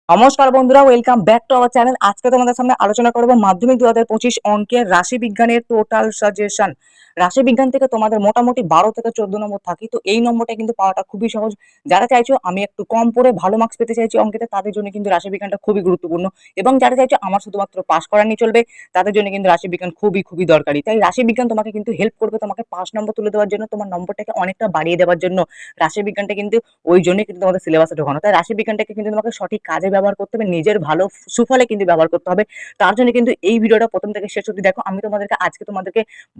নমস্কার বন্ধুরা, welcome back to our channel. আজকে তোমাদের সামনে আলোচনা করব মাধ্যমিক 2025 অঙ্কের রাশি বিজ্ঞানের টোটাল সাজেশন। রাশি বিজ্ঞান থেকে তোমাদের মোটামুটি 12 থেকে 14 নম্বর থাকি, তো এই নম্বরটা কিন্তু পাওয়াটা খুবই সহজ। যারা চাইছো আমি একটু কম পড়ে ভালো মার্কস পেতে চাইছি অঙ্কেতে, তাদের জন্য কিন্তু রাশি বিজ্ঞানটা খুবই গুরুত্বপূর্ণ। এবং যারা চাইছো আমার শুধুমাত্র পাস করানি চলবে, তাদের জন্য কিন্তু রাশি বিজ্ঞান খুবই খুবই দরকারি। তাই রাশি বিজ্ঞান তোমাকে কিন্তু হেল্প করবে, তোমাকে 5 নম্বর তুলে দেওয়ার জন্য, তোমার নম্বরটাকে অনেকটা বাড়িয়ে দেওয়ার জন্য। রাশি বিজ্ঞানটা কিন্তু ওই জন্যই কিন্তু তোমাদের সিলেবাসে ঢোকানো। তাই রাশি বিজ্ঞানটাকে কিন্তু তোমাকে সঠিক কাজে ব্যবহার করতে হবে, নিজের ভালো সুফলে কিন্তু ব্যবহার করতে হবে। তার জন্য কিন্তু এই ভিডিওটা প্রথম থেকে শেষ অবধি দেখো। আমি তোমাদেরকে আজকে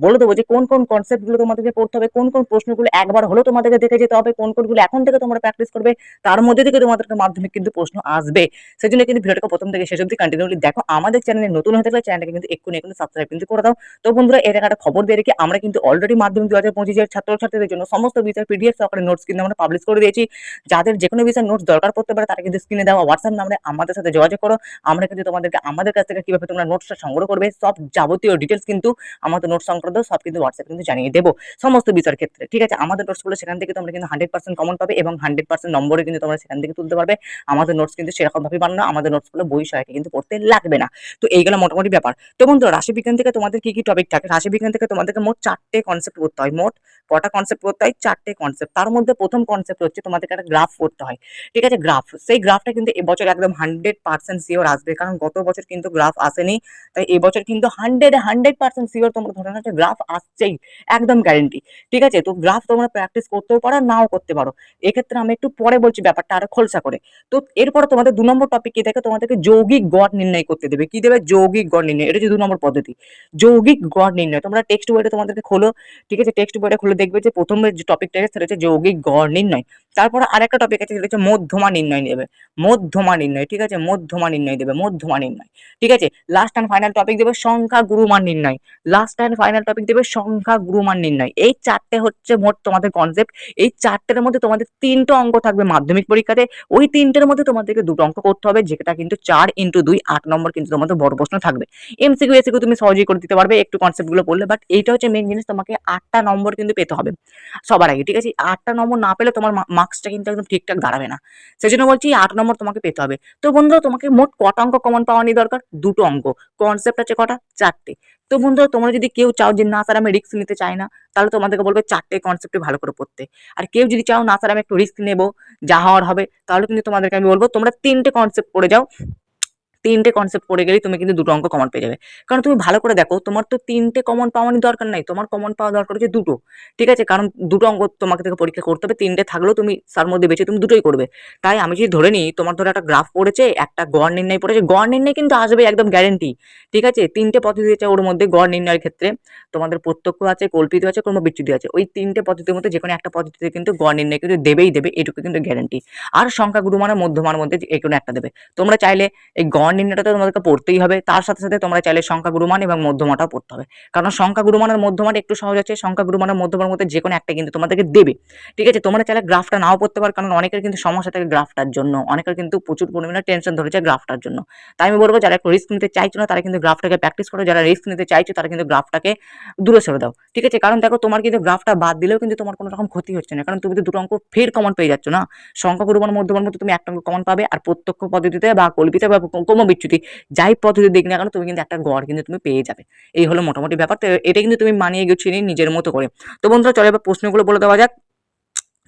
বলে দেবো যে কোন কোন কনসেপ্ট গুলো তোমাদেরকে পড়তে হবে, কোন কোন প্রশ্নগুলো একবার হলো তোমাদেরকে দেখে যেতে হবে, কোন কোনগুলো এখন থেকে তোমরা প্র্যাকটিস করবে। তার মধ্যে থেকে তোমাদেরকে মাধ্যমিক কিন্তু প্রশ্ন আসবে। সেই জন্য কিন্তু ভিডিওটাকে প্রথম থেকে শেষ অবধি কন্টিনিউলি দেখো। আমাদের চ্যানেলে নতুন হতে গেলে চ্যানেলটাকে কিন্তু এক্ষুনি সাবস্ক্রাইব কিন্তু করে দাও। তো বন্ধুরা, এর একটা খবর দিয়ে রেখে, আমরা কিন্তু অলরেডি মাধ্যমিক 2025 এর ছাত্রছাত্রীদের জন্য সমস্ত বিষয় পিডিএফ সহকারে নোটস কিন্তু আমরা পাবলিশ করে দিয়েছি। যাদের যে কোনো বিষয়ের নোটস দরকার পড়তে পারে, তারা কিন্তু স্ক্রিনে দেওয়া হোয়াটসঅ্যাপ নাম্বারে আমাদের সাথে যোগাযোগ করো। আমরা কিন্তু তোমাদেরকে আমাদের কাছ থেকে কিভাবে তোমরা নোটসটা সংগ্রহ করবে, সব যাবতীয় ডিটেলস কিন্তু আমাদের নোট সংক্রান্ত সব কিন্তু হোয়াটসঅ্যাপ কিন্তু জানিয়ে দেবো সমস্ত বিষয়ের ক্ষেত্রে। ঠিক আছে, আমাদের নোটসগুলো সেখান থেকে তোমরা কিন্তু 100% কমন পাবে এবং 100% নম্বরে কিন্তু তোমরা সেখান থেকে তুলতে পারবে। আমাদের নোটস কিন্তু সেরকম ভাবে বানানো, আমাদের নোটসগুলো বই সহায়কে কিন্তু পড়তে লাগবে না। তো এইগুলো মোটামুটি ব্যাপার। তো বন্ধুরা, রাশিবিজ্ঞান থেকে তোমাদের কি কি টপিক থাকে? রাশিবিজ্ঞান থেকে তোমাদেরকে মোট 4টে কনসেপ্ট পড়তে হয়। মোট কটা কনসেপ্ট পড়তে হয়? 4টে কনসেপ্ট। তার মধ্যে প্রথম কনসেপ্ট হচ্ছে তোমাদেরকে একটা গ্রাফ পড়তে হয়। ঠিক আছে, গ্রাফ। সেই গ্রাফটা কিন্তু এবছর একদম 100% শিওর আসবে, কারণ গত বছর কিন্তু গ্রাফ আসেনি। তাই এবছর কিন্তু 100% শিওর তোমরা ধরে নাও গ্রাফ আসছেই, একদম গ্যারেন্টি। ঠিক আছে, তো গ্রাফ তোমরা প্র্যাকটিস করতেও পারো, নাও করতে পারো। এক্ষেত্রে আমি একটু পরে বলছি ব্যাপারটা আরো খোলসা করে। তো এরপরে তোমাদের 2 নম্বর টপিক কি থাকে? তোমাদেরকে যৌগিক গড় নির্ণয় করতে দেবে। কি দেবে? যৌগিক গড় নির্ণয়। এটা হচ্ছে 2 নম্বর পদ্ধতি, যৌগিক গড় নির্ণয়। তোমরা টেক্সট বইটা তোমাদেরকে খোলো। ঠিক আছে, টেক্সট বইটা খুলে দেখবে যে প্রথমে যে টপিকটা আছে সেটা হচ্ছে যৌগিক গড় নির্ণয়। তারপরে আরেকটা টপিক আছে, সেটা হচ্ছে মধ্যমা নির্ণয় নেবে। মধ্যমা নির্ণয়, ঠিক আছে, মধ্যমা নির্ণয় দেবে, মধ্যমা নির্ণয়। ঠিক আছে, লাস্ট অ্যান্ড ফাইনাল টপিক দেবে সংখ্যা গুরুমান নির্ণয়। লাস্ট অ্যান্ড ফাইনাল টপিক দেবে সংখ্যা গুরুমান নির্ণয়। এই 4টে হচ্ছে মোট তোমাদের কনসেপ্ট। এই 4টের মধ্যে তোমাদের 3টে অঙ্ক থাকবে মাধ্যমিক পরীক্ষাতে। ওই 3টের মধ্যে তোমাদেরকে 2টো অঙ্ক করতে হবে, যেটা কিন্তু 4x2 8 নম্বর কিন্তু তোমাদের বড় প্রশ্ন থাকবে। এমসিকিউ এসিকিউ তুমি সহজেই করে দিতে পারবে একটু কনসেপ্ট গুলো পড়লে, বাট এইটা হচ্ছে মেইন জিনিস, তোমাকে 8টা নম্বর কিন্তু পেতে হবে সবার আগে। ঠিক আছে, 8টা নম্বর না পেলে তোমার মার্কসটা কিন্তু একদম ঠিকঠাক দাঁড়াবে না। সেই জন্য বলছি 8 নম্বর তোমাকে পেতে হবে। তো বন্ধুরা, তোমাকে মোট কটা অঙ্ক কমন পাওয়া নি দরকার? 2টো অঙ্ক। কনসেপ্ট আছে কটা? 4টে। তো বন্ধুরা, তোমরা যদি কেউ চাও যে না স্যার আমি রিস্ক নিতে চাই না, তাহলে তোমাদেরকে বলবে 4টে কনসেপ্টে ভালো করে পড়তে। আর কেউ যদি চাও না স্যার আমি একটু রিস্ক নেবো, যা হওয়ার হবে, তাহলে কিন্তু তোমাদেরকে আমি বলবো তোমরা 3টে কনসেপ্ট পড়ে যাও। 3টে কনসেপ্ট পড়ে গেলেই তুমি কিন্তু 2টো অঙ্ক কমন পেয়ে যাবে। কারণ তুমি ভালো করে দেখো, তোমার তো 3টে কমন পাওয়ারই দরকার নাই, তোমার কমন পাওয়া দরকার হচ্ছে 2টো। ঠিক আছে, কারণ 2টো অঙ্ক তোমাকে থেকে পরীক্ষা করতে হবে, 3টে থাকলেও তুমি তার মধ্যে বেছে তুমি 2টোই করবে। তাই আমি যদি ধরে নিই তোমার ধরে একটা গ্রাফ পড়েছে, একটা গড় নির্ণয় পড়েছে, গড় নির্ণয় কিন্তু আসবে একদম গ্যারেন্টি। ঠিক আছে, 3টে পদ্ধতি আছে ওর মধ্যে গড় নির্ণয়ের ক্ষেত্রে। তোমাদের প্রত্যক্ষ আছে, কল্পিত আছে, ক্রমবিচ্যুতি আছে। ওই 3টে পদ্ধতির মধ্যে যে কোনো একটা পদ্ধতিতে কিন্তু গড় নির্ণয় কিন্তু দেবেই দেবে, এটুকু কিন্তু গ্যারেন্টি। আর সংখ্যা গুরুমানের মধ্যমার মধ্যে যে কোনো একটা দেবে। তোমরা চাইলে এই গড় নির্ণয়টা তো তোমাদেরকে পড়তেই হবে, তার সাথে সাথে তোমরা চাইলে সংখ্যা গুরুমান এবং মধ্যমাটাও পড়তে হবে। কারণ সংখ্যা গুরুমানের মধ্যমাটা একটু সহজ আছে, সংখ্যা গুরুমানের মধ্যমার মধ্যে যে কোনো একটা কিন্তু তোমাদেরকে দেবে। ঠিক আছে, তোমরা চাইলে গ্রাফটা নাও পড়তে পারো, কারণ অনেকের কিন্তু সমস্যা থাকে গ্রাফটার জন্য, অনেকের কিন্তু প্রচুর পরিমাণে টেনশন ধরেছে গ্রাফটার জন্য। তাই আমি বলবো যারা একটু রিস্ক নিতে চাইছো না, তারা কিন্তু গ্রাফটাকে প্র্যাকটিস করো, যারা রিস্ক নিতে চাইছো তারা কিন্তু গ্রাফটাকে দূরে সরে দাও। ঠিক আছে, কারণ দেখো তোমার কিন্তু গ্রাফটা বাদ দিলেও কিন্তু তোমার কোনো রকম ক্ষতি হচ্ছে না, কারণ তুমি তো 2টো অঙ্ক ফের কমন পেয়ে যাচ্ছ না। সংখ্যা গুরুমান মধ্যমার মধ্যে তুমি একটা অঙ্ক কমন পাবে, আর প্রত্যক্ষ পদ্ধতিতে বা কল্পিত বা ক্রমবিচ্যুতি যাই পদ্ধতি দিক না কেন, তুমি কিন্তু একটা গড় কিন্তু তুমি পেয়ে যাবে। এই হলো মোটামুটি ব্যাপার। তো এটা কিন্তু তুমি মানিয়ে গুছিয়ে নিয়ে নিজের মতো করে। তো বন্ধুরা, চলো এবার প্রশ্নগুলো বলে দেওয়া যাক।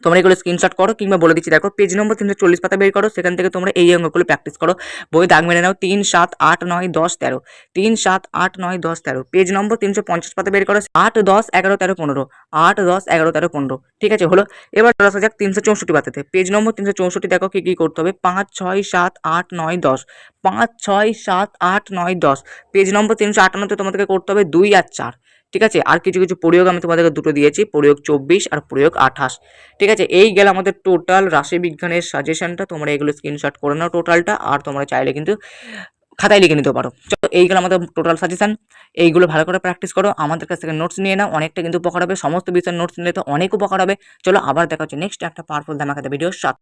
তোমরা এগুলো স্ক্রিনশট করো, কিংবা বলে দিচ্ছি দেখো, পেজ নম্বর 340 পাতা বের করো, সেখান থেকে তোমরা এই অঙ্কগুলো প্র্যাকটিস করো। বই দাগ মেরে নাও 3 7 8 9 10 13, 3 7 8 9 10 13। পেজ নম্বর 350 পাতা বের করো, 8 10 11 13 15, 8 10 11 13 15। ঠিক আছে, হলো। এবার চলে আসা যাক 364 পাতাতে। পেজ নম্বর 364 দেখো কি কি করতে হবে। 5 6 7 8 9 10, 5 6 7 8 9 10। পেজ নম্বর 358 তোমাদেরকে করতে হবে 2 আর 4। ঠিক আছে, আর কিছু কিছু প্রয়োগ আমি তোমাদেরকে দুটো দিয়েছি, প্রয়োগ 24 আর প্রয়োগ 28। ঠিক আছে, এই গেল আমাদের টোটাল রাশিবিজ্ঞানের সাজেশনটা। তোমরা এগুলো স্ক্রিনশট করে নাও টোটালটা, আর তোমরা চাইলে কিন্তু খাতায় লিখে নিতে পারো। চলো, এই গেল আমাদের টোটাল সাজেশন। এইগুলো ভালো করে প্র্যাকটিস করো, আমাদের কাছ থেকে নোটস নিয়ে নাও, অনেকটা কিন্তু উপকার হবে। সমস্ত বিষয়ের নোটস নিলে তো অনেক উপকার হবে। চলো, আবার দেখা হচ্ছে নেক্সট একটা পাওয়ারফুল ধামাকাতে ভিডিওর সাথে।